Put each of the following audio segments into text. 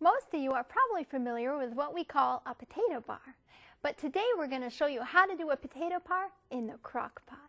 Most of you are probably familiar with what we call a potato bar, but today we're going to show you how to do a potato bar in the crock pot.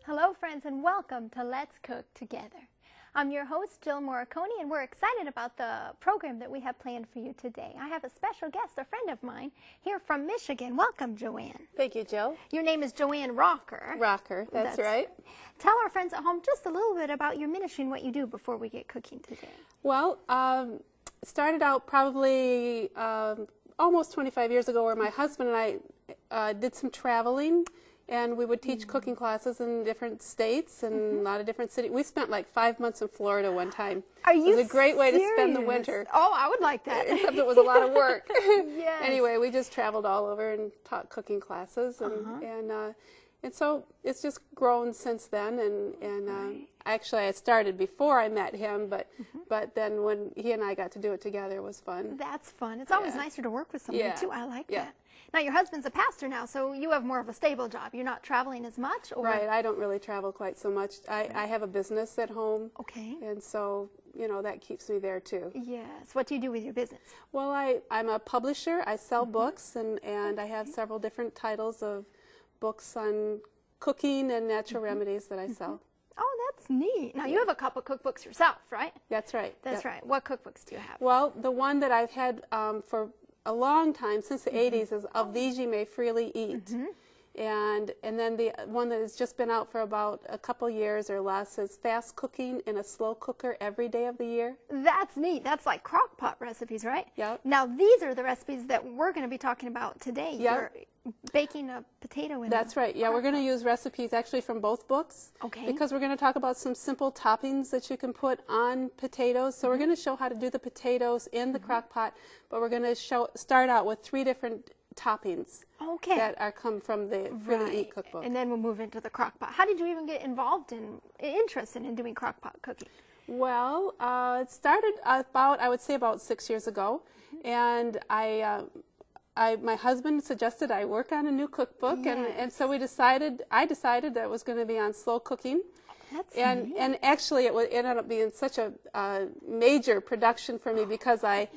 Hello friends, and welcome to Let's Cook Together. I'm your host Jill Morikone, and we're excited about the program that we have planned for you today. I have a special guest, a friend of mine here from Michigan. Welcome, JoAnn. Thank you, Jill. Your name is JoAnn Rachor. Rachor, that's right. Tell our friends at home just a little bit about your ministry and what you do before we get cooking today. Well, started out probably almost 25 years ago, where my husband and I did some traveling. And we would teach cooking classes in different states and a lot of different cities. We spent like 5 months in Florida one time. Are you It was a great way to spend the serious? winter. Oh, I would like that. Except it was a lot of work. Yes. Anyway, we just traveled all over and taught cooking classes. And so it's just grown since then. And actually I started before I met him, but then when he and I got to do it together, it was fun. That's fun. It's always nicer to work with somebody too. I like that. Now, your husband's a pastor now, so you have more of a stable job. You're not traveling as much? Or? Right. I don't really travel quite so much. I have a business at home. Okay. And so, you know, that keeps me there too. Yes. What do you do with your business? Well, I'm a publisher. I sell books, and I have several different titles of books on cooking and natural remedies that I sell. Oh, that's neat. Now, you have a couple cookbooks yourself, right? That's right. That's right. What cookbooks do you have? Well, the one that I've had for a long time, since the 80s, is Of These You May Freely Eat. And then the one that has just been out for about a couple years or less is Fast Cooking in a Slow Cooker Every Day of the Year. That's neat. That's like crock pot recipes, right? Yep. Now, these are the recipes that we're going to be talking about today. Yep. You're baking a potato in That's right. Yeah, we're going to use recipes actually from both books. Okay. Because we're going to talk about some simple toppings that you can put on potatoes. So we're going to show how to do the potatoes in the crock pot, but we're going to start out with 3 different toppings that come from the Freely Eat cookbook. And then we'll move into the crock pot. How did you even get involved interested in doing crock pot cooking? Well, it started I would say about 6 years ago, and my husband suggested I work on a new cookbook, and so I decided that it was going to be on slow cooking. That's neat. And actually it ended up being such a major production for me, because I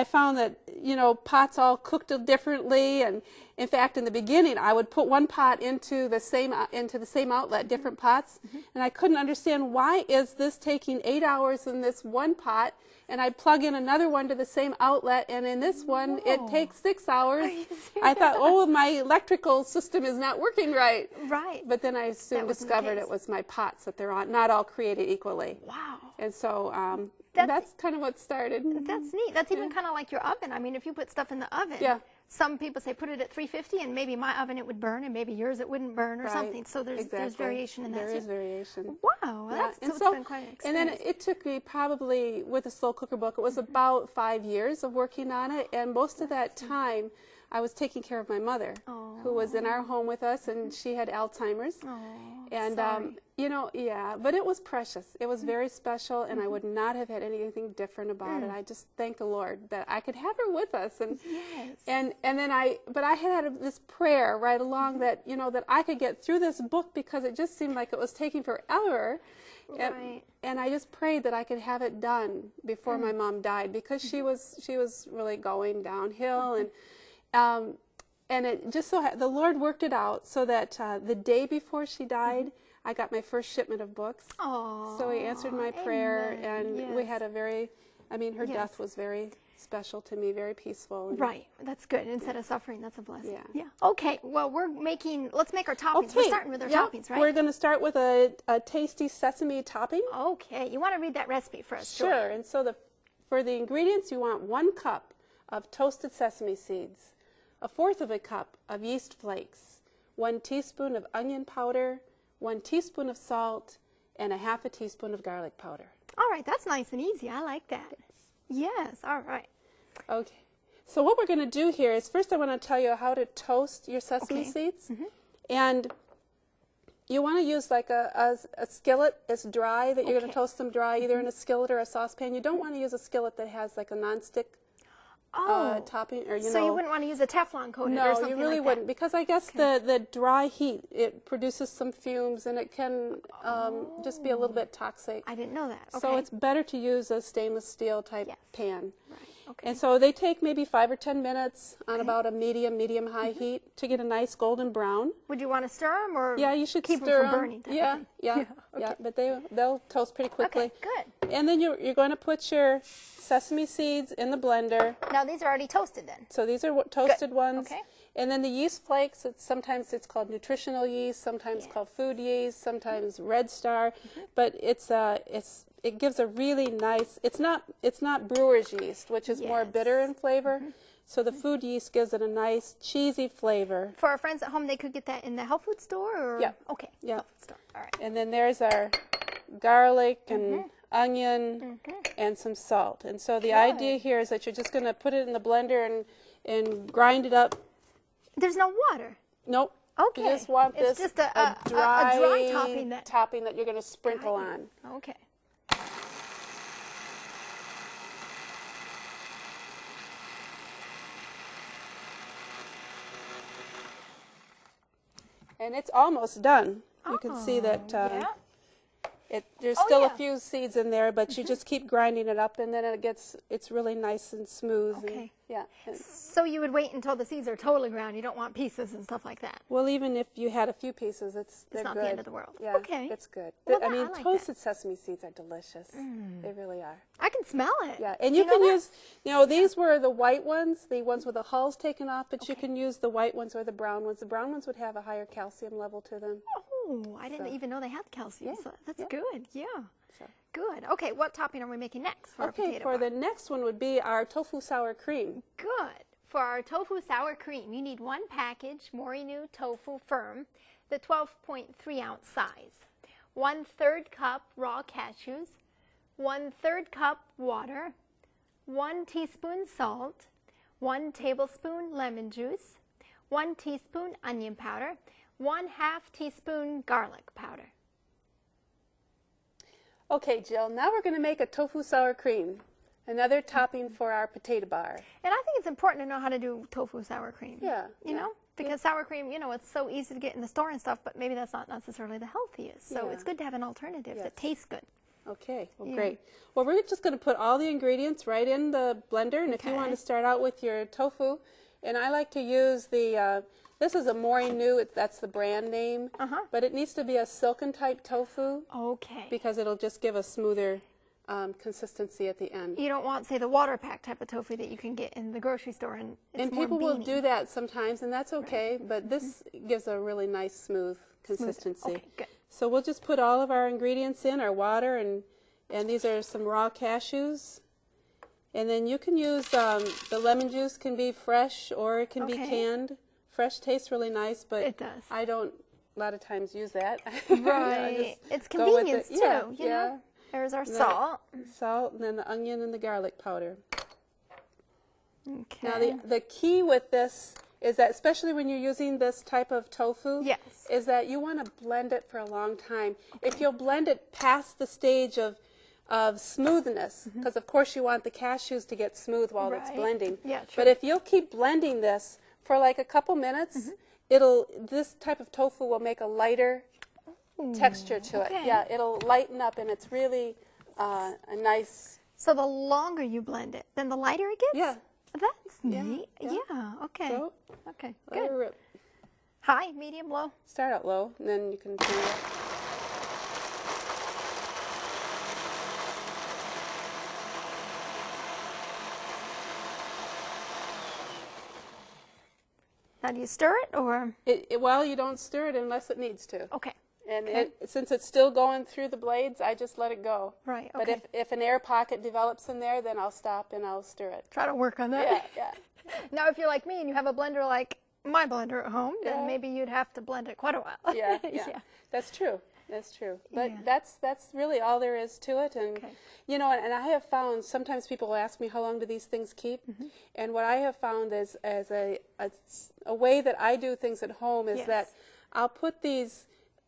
found that, you know, pots all cooked differently, and in fact in the beginning I would put one pot into the same outlet, different pots, and I couldn't understand, why is this taking 8 hours in this one pot, and I'd plug in another one to the same outlet, and in this one it takes 6 hours. I thought, oh, my electrical system is not working right. Right. But then I soon discovered it was my pots that they're not all created equally. Wow. And so that's kind of what started. That's neat. That's even kind of like your oven. I mean, if you put stuff in the oven, some people say put it at 350, and maybe my oven it would burn, and maybe yours it wouldn't burn, or something. So there's variation in that. There is variation. Wow, it's been quite an experience. And then it took me probably, with the slow cooker book, it was about 5 years of working on it, and most of that time I was taking care of my mother, who was in our home with us, and she had Alzheimer's. And you know, but it was precious. It was very special, and I would not have had anything different about it. I just thank the Lord that I could have her with us, and then I had this prayer right along that, you know, that I could get through this book, because it just seemed like it was taking forever. And I just prayed that I could have it done before my mom died, because she was really going downhill, and it just so the Lord worked it out so that the day before she died, I got my first shipment of books. So He answered my prayer, and we had her death was very special to me, very peaceful. Right, that's good. Instead of suffering, that's a blessing. Okay, well, let's make our toppings. We're starting with our toppings, right? We're going to start with a tasty sesame topping. Okay, you want to read that recipe for us? Sure. And so for the ingredients, you want 1 cup of toasted sesame seeds, 1/4 cup of yeast flakes, 1 teaspoon of onion powder, 1 teaspoon of salt, and 1/2 teaspoon of garlic powder. All right, that's nice and easy. I like that. Yes, all right. Okay. So what we're going to do here is first I want to tell you how to toast your sesame seeds. And you want to use like a skillet that's dry, that you're going to toast them dry, either in a skillet or a saucepan. You don't want to use a skillet that has like a nonstick topping, or so you wouldn't want to use a Teflon coated or no, something you really like wouldn't, because I guess the dry heat, it produces some fumes, and it can just be a little bit toxic. I didn't know that. Okay. So it's better to use a stainless steel type pan. Right. Okay. And so they take maybe 5 or 10 minutes on about a medium-high heat to get a nice golden brown. Would you want to stir them, or yeah, you should keep stir them from burning? Yeah, but they'll toast pretty quickly. Okay, good. And then you're going to put your sesame seeds in the blender. Now these are already toasted then? So these are toasted ones. Okay. And then the yeast flakes, sometimes it's called nutritional yeast, sometimes called food yeast, sometimes Red Star, but it gives a really nice, it's not brewer's yeast, which is more bitter in flavor. So the food yeast gives it a nice cheesy flavor. For our friends at home, they could get that in the health food store? Or? Yeah. Okay. Yeah. Health food store. All right. And then there's our garlic and onion and some salt. And so the idea here is that you're just going to put it in the blender and grind it up. There's no water? Nope. Okay. You just want it's this just a dry topping that you're going to sprinkle on. Okay. And it's almost done. You can see that there's still a few seeds in there, but you just keep grinding it up, and then it's really nice and smooth. Okay. And, so you would wait until the seeds are totally ground. You don't want pieces and stuff like that. well, even if you had a few pieces, it's not good. the end of the world. Yeah, okay. it's good. Well, I mean, like toasted sesame seeds are delicious. They really are. I can smell it. Yeah, and you can use, these were the white ones, the ones with the hulls taken off, but you can use the white ones or the brown ones. The brown ones would have a higher calcium level to them. Oh, I didn't even know they had calcium. Yeah, So that's good. Yeah. So. Good. Okay, what topping are we making next for our potato for bar? the next one would be our tofu sour cream. Good. For our tofu sour cream, you need 1 package Morikone tofu firm, the 12.3 ounce size, 1/3 cup raw cashews, 1/3 cup water, 1 teaspoon salt, 1 tablespoon lemon juice, 1 teaspoon onion powder, 1/2 teaspoon garlic powder. Okay, Jill, now we're going to make a tofu sour cream, another topping for our potato bar. And I think it's important to know how to do tofu sour cream. Yeah. You know? Because sour cream, it's so easy to get in the store and stuff, but maybe that's not necessarily the healthiest. So it's good to have an alternative that tastes good. Okay, well, great. Well, we're just going to put all the ingredients right in the blender, and if you want to start out with your tofu, and I like to use the, this is a Morikone, that's the brand name, but it needs to be a silken type tofu. Okay. Because it'll just give a smoother consistency at the end. You don't want, say, the water pack type of tofu that you can get in the grocery store, and it's more people will beany. do that sometimes, and that's okay, but this gives a really nice smooth consistency. Okay, good. So we'll just put all of our ingredients in, our water, and these are some raw cashews. And then you can use, the lemon juice can be fresh or it can be canned. Fresh tastes really nice, but it does. I don't a lot of times use that. Right. It's convenience too, you know. There's our salt. Salt, and then the onion and the garlic powder. Okay. Now the key with this is that, especially when you're using this type of tofu, is that you want to blend it for a long time. If you'll blend it past the stage of smoothness, because of course you want the cashews to get smooth while it's blending. Yeah, true. But if you'll keep blending this for like a couple minutes, this type of tofu will make a lighter texture to it. Yeah, it'll lighten up, and it's really a nice. So the longer you blend it, then the lighter it gets? Yeah. That's neat. Yeah, okay. So, okay, let it good. rip. High, medium, low? Start out low, and then you can turn it up. Now, do you stir it, or? Well, you don't stir it unless it needs to. Okay. And since it's still going through the blades, I just let it go. Right, okay. But if an air pocket develops in there, then I'll stop and I'll stir it. Try to work on that. Yeah. Now, if you're like me and you have a blender like my blender at home, then maybe you'd have to blend it quite a while. Yeah, that's true. That's true. But that's really all there is to it. And you know, and I have found sometimes people ask me how long do these things keep, and what I have found is as a way that I do things at home is that I'll put these,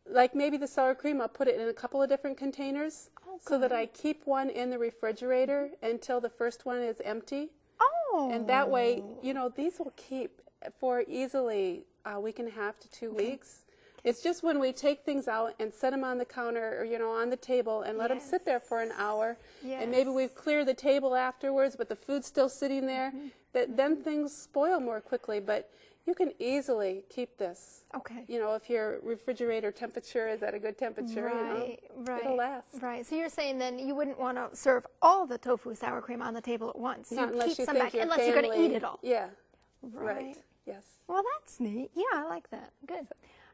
like maybe the sour cream, I'll put it in a couple of different containers so that I keep one in the refrigerator until the first one is empty. Oh. And that way, you know, these will keep for easily a week and a half to 2 weeks. It's just when we take things out and set them on the counter or, you know, on the table and let them sit there for an hour, and maybe we've cleared the table afterwards, but the food's still sitting there, that then things spoil more quickly. But you can easily keep this. Okay. You know, if your refrigerator temperature is at a good temperature, you know, it'll last. Right. So you're saying then you wouldn't want to serve all the tofu sour cream on the table at once. Not unless keep you some think back, your unless you're going to eat it all. Yeah. Right. Yes. Well, that's neat. Yeah, I like that. Good.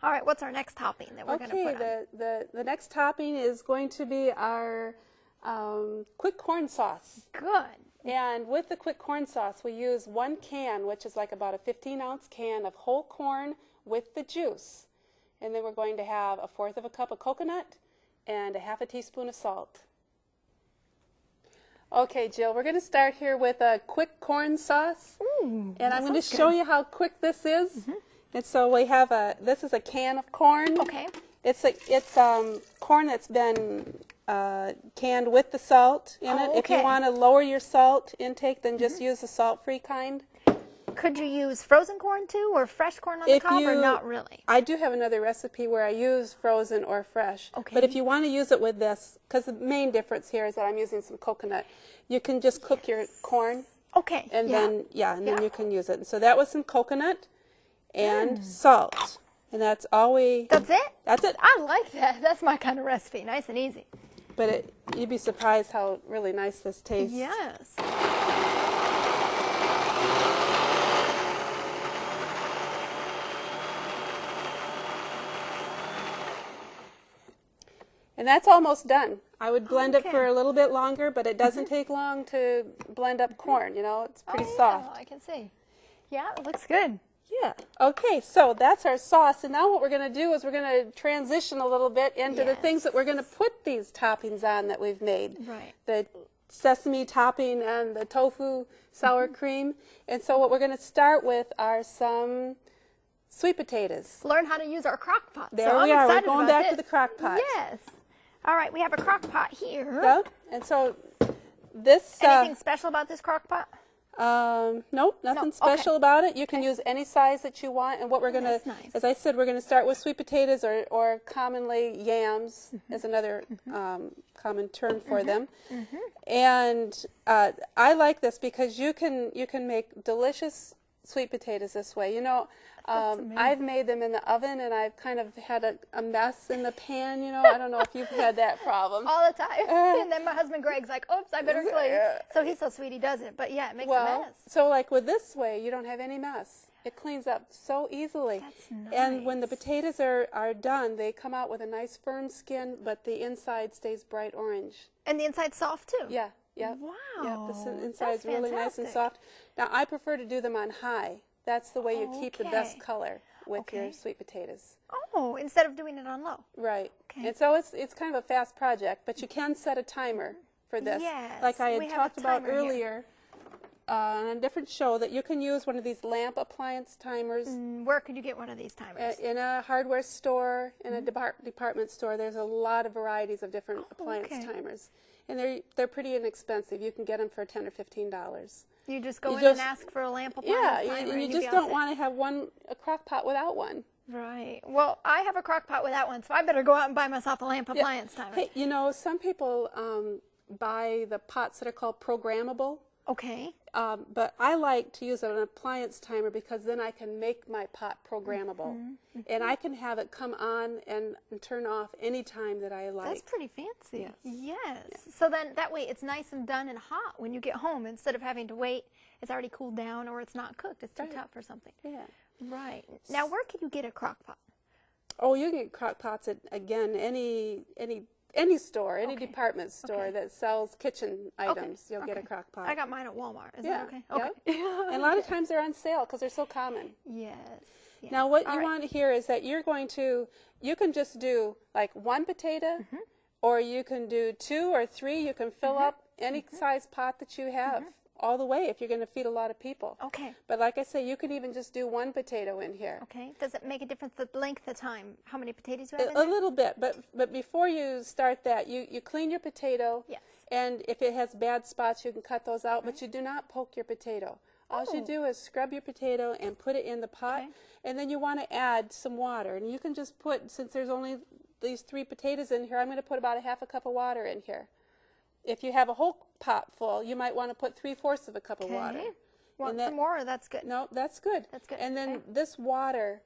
All right, what's our next topping that we're going to put on? The next topping is going to be our quick corn sauce. Good. And with the quick corn sauce, we use 1 can, which is like about a 15-ounce can of whole corn with the juice. And then we're going to have 1/4 cup of coconut and 1/2 teaspoon of salt. Okay, Jill, we're going to start here with a quick corn sauce. And I'm going to show you how quick this is. And so we have this is a can of corn. Okay. It's corn that's been canned with the salt in it. If you want to lower your salt intake, then just use the salt-free kind. Could you use frozen corn too, or fresh corn on the cob, or not really? I do have another recipe where I use frozen or fresh. Okay. But if you want to use it with this, because the main difference here is that I'm using some coconut, you can just cook your corn. Okay. And then then you can use it. And so that was some coconut and salt. And that's all we... That's it? That's it. I like that. That's my kind of recipe. Nice and easy. But you'd be surprised how really nice this tastes. Yes. And that's almost done. I would blend it for a little bit longer, but it doesn't take long to blend up corn, you know. It's pretty soft. I can see. Yeah, it looks good. Yeah. Okay, so that's our sauce. And now what we're going to do is we're going to transition a little bit into the things that we're going to put these toppings on that we've made. Right. The sesame topping and the tofu sour cream. And so what we're going to start with are some sweet potatoes. Learn how to use our crock pot. There we are. We're going back to the crock pot. Yes. All right, we have a crock pot here. Yep. And so this... Anything special about this crock pot? Nope, nothing special about it. You can use any size that you want. And what we're going to, as I said, we're going to start with sweet potatoes or commonly yams is another common term for them. And I like this because you can make delicious sweet potatoes this way. You know, I've made them in the oven, and I've kind of had a mess in the pan, you know. I don't know if you've had that problem. All the time. And then my husband Greg's like, oops, I better clean. So he's so sweet he doesn't. But yeah, it makes a mess. So like with this way, you don't have any mess. It cleans up so easily. That's nice. And when the potatoes are done, they come out with a nice firm skin, but the inside stays bright orange. And the inside's soft too? Yeah. Yeah. Wow. Yeah, the inside's really nice and soft. Now, I prefer to do them on high. That's the way you keep the best color with your sweet potatoes. Oh, instead of doing it on low. Right. Okay. And so it's kind of a fast project, but you can set a timer for this. Yes. Like I had talked about earlier on a different show, that you can use one of these lamp appliance timers. Where could you get one of these timers? In a hardware store, in a department store. There's a lot of varieties of different appliance timers. And they're pretty inexpensive. You can get them for $10 or $15. You just go in and ask for a lamp appliance timer. And you just don't want to have a crock pot without one. Right. Well, I have a crock pot without one, so I better go out and buy myself a lamp appliance timer. Hey, you know, some people buy the pots that are called programmable. Okay. But I like to use an appliance timer because then I can make my pot programmable. And I can have it come on and turn off any time that I like. That's pretty fancy. Yes. So then that way it's nice and done and hot when you get home, instead of having to wait. It's already cooled down, or it's not cooked. It's too tough or something. Yeah. Right. Now, where can you get a crock pot? Oh, you can get crock pots at, again, any store, any department store that sells kitchen items. You'll get a crock pot. I got mine at Walmart. Is that okay? Okay. And a lot of times they're on sale because they're so common. Yes. yes. Now what you want here is that you can just do like one potato, or you can do 2 or 3. You can fill up any size pot that you have all the way if you're going to feed a lot of people. Okay. But like I say, you can even just do 1 potato in here. Okay. Does it make a difference the length of time, how many potatoes you have in A there? little bit, but before you start that, you clean your potato. Yes. And if it has bad spots, you can cut those out, but you do not poke your potato. All you do is scrub your potato and put it in the pot, and then you want to add some water. And you can just put, since there's only these 3 potatoes in here, I'm going to put about a half a cup of water in here. If you have a whole pot full, you might want to put 3/4 of a cup of water. Want some more, or that's good? No, that's good. That's good. And then this water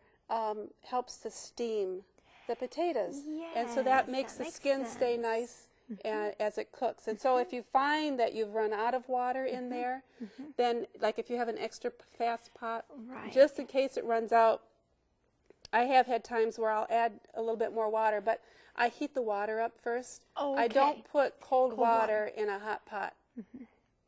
helps to steam the potatoes. Yes, and so that makes the skin stay nice as it cooks. And so if you find that you've run out of water in there, then like if you have an extra fast pot, just in case it runs out, I have had times where I'll add a little bit more water, but I heat the water up first. I don't put cold water in a hot pot.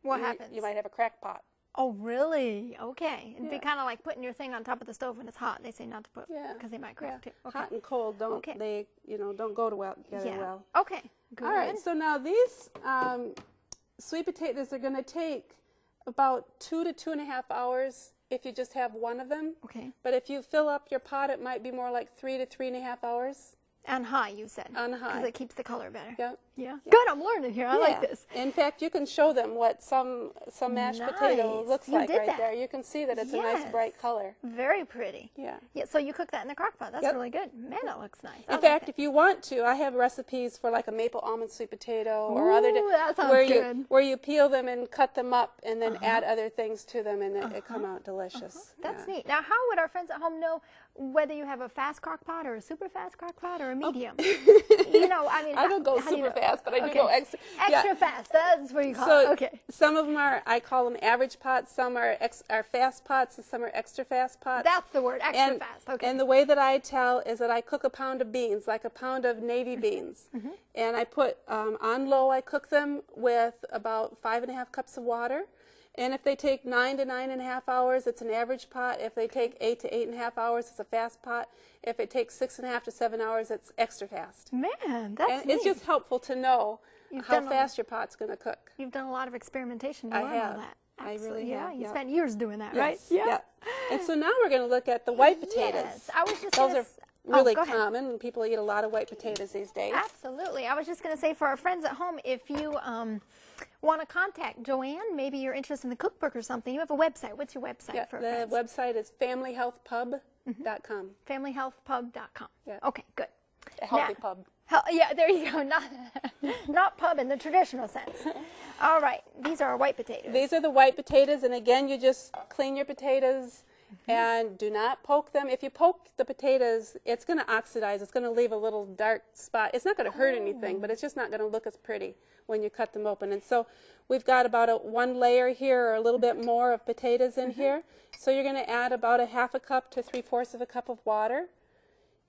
What happens? You might have a crack pot. Oh, really? Okay. It'd be kind of like putting your thing on top of the stove when it's hot. They say not to put, because they might crack too. Okay. Hot and cold don't don't go together well. Okay. Good. All right. So now these sweet potatoes are going to take about 2 to 2.5 hours if you just have 1 of them. Okay. But if you fill up your pot, it might be more like 3 to 3.5 hours. On high, you said. On high. Because it keeps the color better. Yeah. Yeah. Good, I'm learning here. I like this. In fact, you can show them what some mashed potato looks like right there. You can see that it's a nice bright color. Very pretty. Yeah. Yeah. So you cook that in the crock pot. That's really good. Man, that looks nice. In fact, if you want to, I have recipes for like a maple almond sweet potato or that sounds good. where you peel them and cut them up and then add other things to them, and it come out delicious. That's neat. Now, how would our friends at home know whether you have a fast crock pot or a super fast crock pot or a medium? You know, I mean, I don't go super fast, but I do go extra. Extra fast. That's what you call it. Okay. Some of them I call them average pots. Some are fast pots, and some are extra fast pots. That's the word, extra fast. Okay. And the way that I tell is that I cook a pound of beans, like a pound of navy beans, and I put on low. I cook them with about 5.5 cups of water. And if they take 9 to 9.5 hours, it's an average pot. If they take 8 to 8.5 hours, it's a fast pot. If it takes 6.5 to 7 hours, it's extra fast. Man, that's neat. It's just helpful to know how fast your pot's going to cook. You've done a lot of experimentation to learn all that. I really have. You spent years doing that, right? Yeah. And so now we're going to look at the white potatoes. Yes, I was just Those are really common, and people eat a lot of white potatoes these days. Absolutely. I was just going to say, for our friends at home, if you want to contact JoAnn, maybe you're interested in the cookbook or something, you have a website. What's your website for the friends? website is familyhealthpub.com. Familyhealthpub.com. Yeah. Okay, good. A healthy pub. Yeah, there you go. Not pub in the traditional sense. All right. These are our white potatoes. These are the white potatoes, and again, you just clean your potatoes and do not poke them. If you poke the potatoes, it's going to oxidize. It's going to leave a little dark spot. It's not going to hurt anything, but it's just not going to look as pretty when you cut them open. And so we've got about 1 layer here, or a little bit more of potatoes in here. So you're going to add about a half a cup to 3/4 of a cup of water,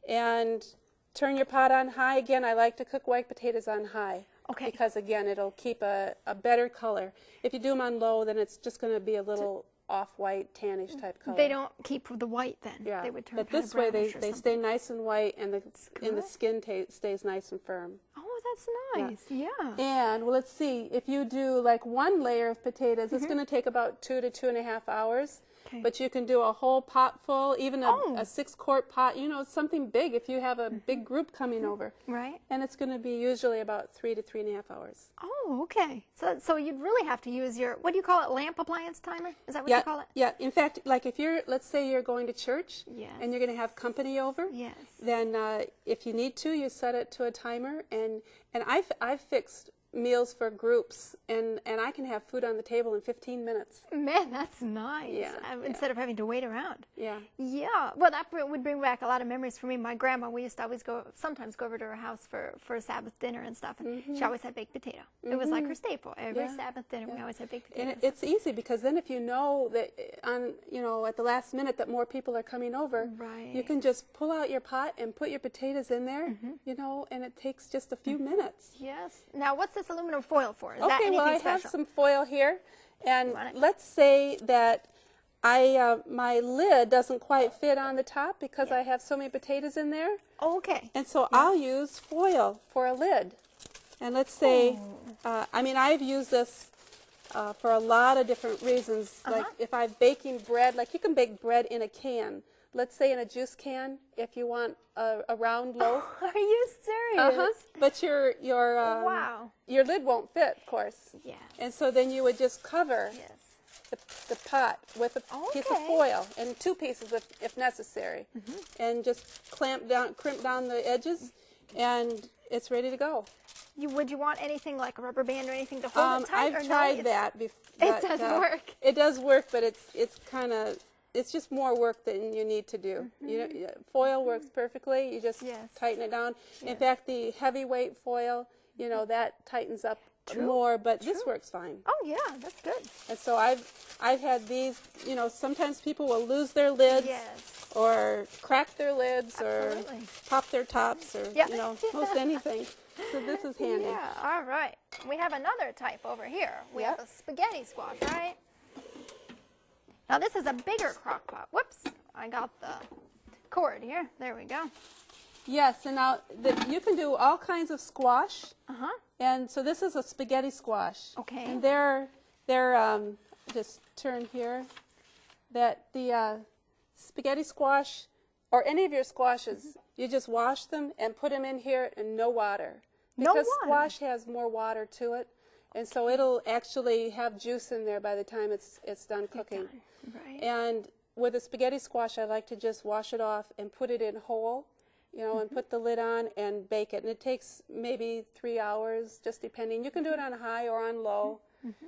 and turn your pot on high. Again, I like to cook white potatoes on high. Okay. Because again, it'll keep a better color. If you do them on low, then it's just going to be a little off-white, tannish type color. They don't keep the white then. Yeah. They would turn but this way they stay nice and white, and the skin stays nice and firm. Oh, that's nice. Yeah. And well, let's see. If you do like 1 layer of potatoes, it's going to take about 2 to 2.5 hours. Okay. But you can do a whole pot full, even a 6-quart pot. You know, it's something big if you have a big group coming over. Right. And it's going to be usually about 3 to 3.5 hours. Oh, okay. So you'd really have to use your, what do you call it, lamp appliance timer? Is that what you call it? Yeah. In fact, like if let's say you're going to church and you're going to have company over, then if you need to, you set it to a timer. And I've fixed meals for groups, and I can have food on the table in 15 minutes. Man, that's nice. Yeah, instead of having to wait around. Yeah. Yeah. Well, that would bring back a lot of memories for me. My grandma, we used to always sometimes go over to her house for a Sabbath dinner and stuff, and she always had baked potato. It was like her staple. Every Sabbath dinner, we always had baked potatoes. And it's easy, because then if you know that at the last minute that more people are coming over, you can just pull out your pot and put your potatoes in there, and it takes just a few minutes. Yes. Now, what's this aluminum foil for? Is that anything I special? have some foil here, and let's say that my lid doesn't quite fit on the top because I have so many potatoes in there. Okay. And so I'll use foil for a lid. And let's say, I mean, I've used this for a lot of different reasons. Like if I'm baking bread, like you can bake bread in a can. Let's say in a juice can, if you want a round loaf. Are you serious? But your lid won't fit, of course. Yes. And so then you would just cover the pot with a piece of foil, and 2 pieces if necessary, and just crimp down the edges, and it's ready to go. Would you want anything like a rubber band or anything to hold it tight? I've tried that before. It doesn't work. It does work, but it's just more work than you need to do. You know, foil works perfectly. You just tighten it down. In fact, the heavyweight foil, you know, that tightens up more, but this works fine. Oh yeah, that's good. And so I've had these, you know, sometimes people will lose their lids or crack their lids or pop their tops or, you know, most anything. So this is handy. Yeah, all right. We have another type over here. We have a spaghetti squash, right? Now this is a bigger crock pot. Whoops, I got the cord here. There we go. Yes, and now you can do all kinds of squash. And so this is a spaghetti squash. Okay. And they're just turn here. That the spaghetti squash, or any of your squashes, you just wash them and put them in here and no water. Because squash has more water to it, and so it'll actually have juice in there by the time it's done cooking. Right. And with a spaghetti squash, I like to just wash it off and put it in whole, you know, and put the lid on and bake it. And it takes maybe 3 hours, just depending. You can do it on high or on low,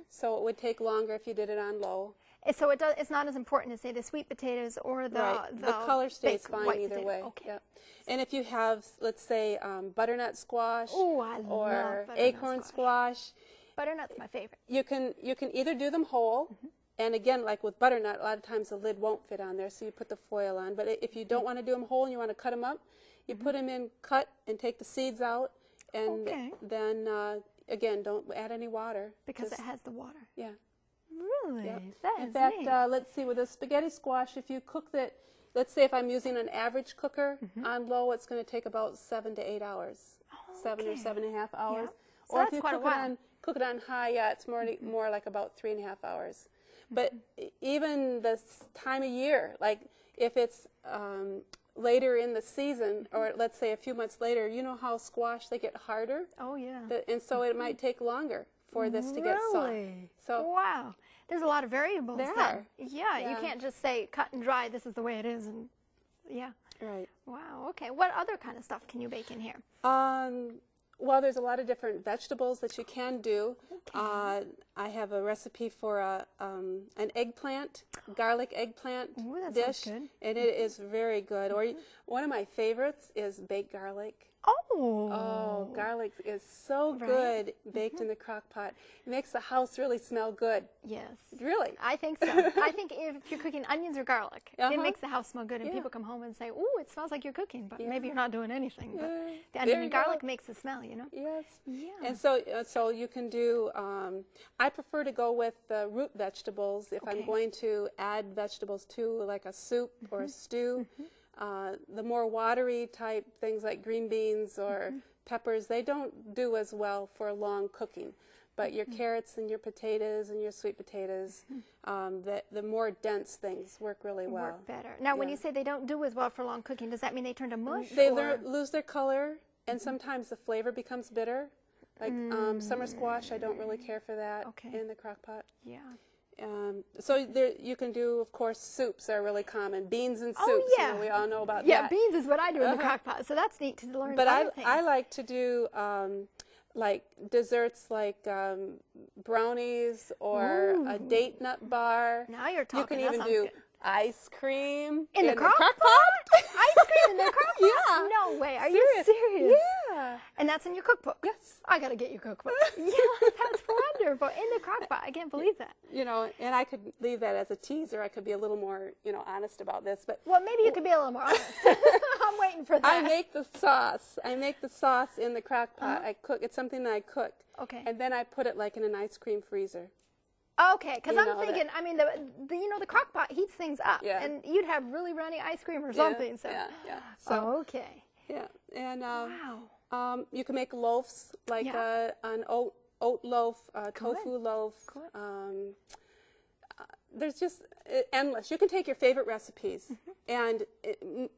so it would take longer if you did it on low. So it's not as important as, say, the sweet potatoes or the the color stays fine either potato. way. Okay. Yep. And if you have, let's say, butternut squash or acorn squash, butternut's my favorite. you can either do them whole, and again, like with butternut, a lot of times the lid won't fit on there, so you put the foil on. But if you don't want to do them whole and you want to cut them up, you put them in cut and take the seeds out, and then again, don't add any water because it has the water. Yeah. Really? Yep. That In is fact, neat. let's see, with a spaghetti squash, if you cook that, let's say if I'm using an average cooker on low, it's going to take about 7 to 8 hours, 7 or 7.5 hours. So Or that's if you quite a while. cook it on high, it's more like about 3.5 hours. But even this time of year, like if it's later in the season, or let's say a few months later, you know how squash, they get harder? Oh, yeah. And so it might take longer for this to get soft. So wow. There's a lot of variables. There then. are. Yeah, you can't just say cut and dry, this is the way it is. And Right. Wow, okay. What other kind of stuff can you bake in here? Well, there's a lot of different vegetables that you can do. Okay. I have a recipe for an eggplant, garlic eggplant dish, sounds good. and it is very good. Or one of my favorites is baked garlic. Oh, garlic is so good baked in the crock pot. It makes the house really smell good. Yes. Really? I think so. I think if you're cooking onions or garlic, it makes the house smell good, and people come home and say, "Ooh, it smells like you're cooking," but maybe you're not doing anything. But the onion and garlic makes the smell, you know? Yes. Yeah. And so you can do, I prefer to go with root vegetables if I'm going to add vegetables to like a soup or a stew. The more watery type things like green beans or peppers, they don't do as well for long cooking. But your carrots and your potatoes and your sweet potatoes, the more dense things work really well. Work better. Now, when you say they don't do as well for long cooking, does that mean they turn to mush? They lose their color, and sometimes the flavor becomes bitter. Like summer squash, I don't really care for that in the crock pot. Yeah. So there, you can do, of course, soups are really common. Beans and soups, Oh, yeah. you know, we all know about that. Yeah, beans is what I do in the crock pot, so that's neat to learn. But other things. I like to do like desserts like brownies or a date nut bar. Now you're talking. You can That even sounds do good. ice cream In the crock pot. Ice cream in the crock pot? Yeah. No way. Are you serious? Yeah. And that's in your cookbook? Yes. I got to get your cookbook. Yeah, that's wonderful. In the crock pot. I can't believe that. You know, and I could leave that as a teaser. I could be a little more, you know, honest about this. But well, maybe you could be a little more honest. I'm waiting for that. I make the sauce. I make the sauce in the crock pot. I cook. It's something that I cook. Okay. And then I put it like in an ice cream freezer. Okay, because I'm thinking, I mean, the crock pot heats things up, and you'd have really runny ice cream or something. So, So, okay. Yeah, and wow. you can make loaves like an oat loaf, tofu loaf. There's just endless. You can take your favorite recipes, and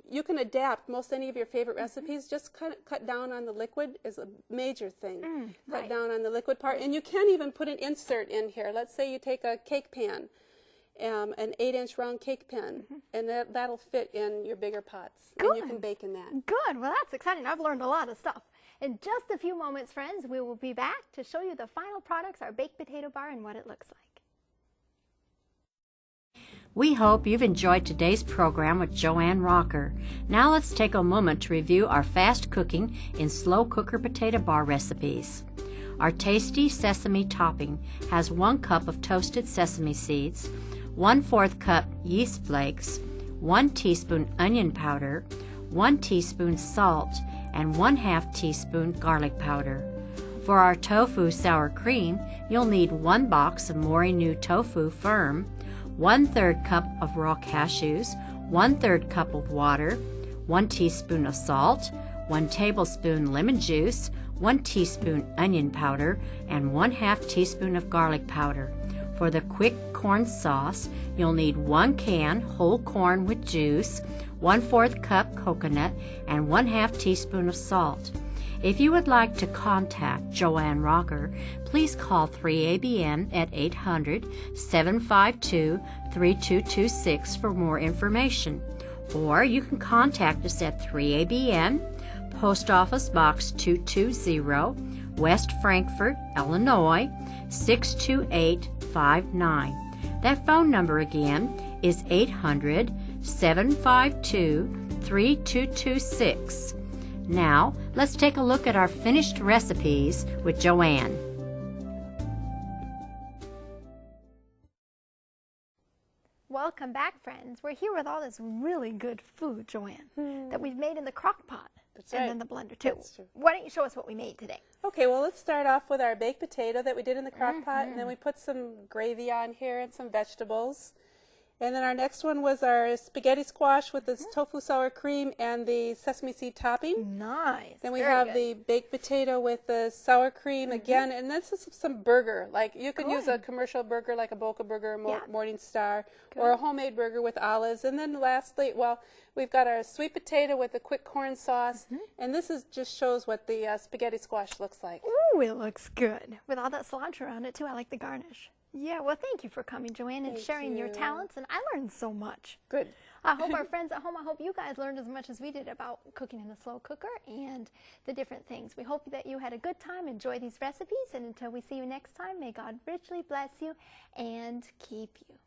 you can adapt most any of your favorite recipes. Just cut down on the liquid is a major thing. Cut down on the liquid part, and you can even put an insert in here. Let's say you take a cake pan, an 8-inch round cake pan, and that'll fit in your bigger pots, and you can bake in that. Good. Well, that's exciting. I've learned a lot of stuff. In just a few moments, friends, we will be back to show you the final products, our baked potato bar, and what it looks like. We hope you've enjoyed today's program with JoAnn Rachor. Now let's take a moment to review our fast cooking in slow cooker potato bar recipes. Our tasty sesame topping has 1 cup of toasted sesame seeds, 1/4 cup yeast flakes, 1 teaspoon onion powder, 1 teaspoon salt, and 1/2 teaspoon garlic powder. For our tofu sour cream, you'll need 1 box of Morikone tofu firm, 1/3 cup of raw cashews, 1/3 cup of water, 1 teaspoon of salt, 1 tablespoon lemon juice, 1 teaspoon onion powder, and 1/2 teaspoon of garlic powder. For the quick corn sauce, you'll need 1 can whole corn with juice, 1/4 cup coconut, and 1/2 teaspoon of salt. If you would like to contact JoAnn Rachor, please call 3ABN at 800-752-3226 for more information. Or you can contact us at 3ABN, Post Office Box 220, West Frankfort, Illinois, 62859. That phone number again is 800-752-3226. Now, let's take a look at our finished recipes with JoAnn. Welcome back, friends. We're here with all this really good food, JoAnn, that we've made in the crock pot. That's and right. then the blender, too. That's true. Why don't you show us what we made today? Okay, well, let's start off with our baked potato that we did in the crock pot, and then we put some gravy on here and some vegetables. And then our next one was our spaghetti squash with the tofu sour cream and the sesame seed topping. Nice. Then we have the baked potato with the sour cream again, and this is some burger. Like you could use a commercial burger like a Boca Burger, Morning Star, or a homemade burger with olives. And then lastly, well, we've got our sweet potato with the quick corn sauce, and this just shows what the spaghetti squash looks like. Ooh, it looks good. With all that cilantro on it, too. I like the garnish. Yeah, well, thank you for coming, JoAnn, and sharing your talents, and I learned so much. Good. I hope our friends at home, I hope you guys learned as much as we did about cooking in a slow cooker and the different things. We hope that you had a good time, enjoy these recipes, and until we see you next time, may God richly bless you and keep you.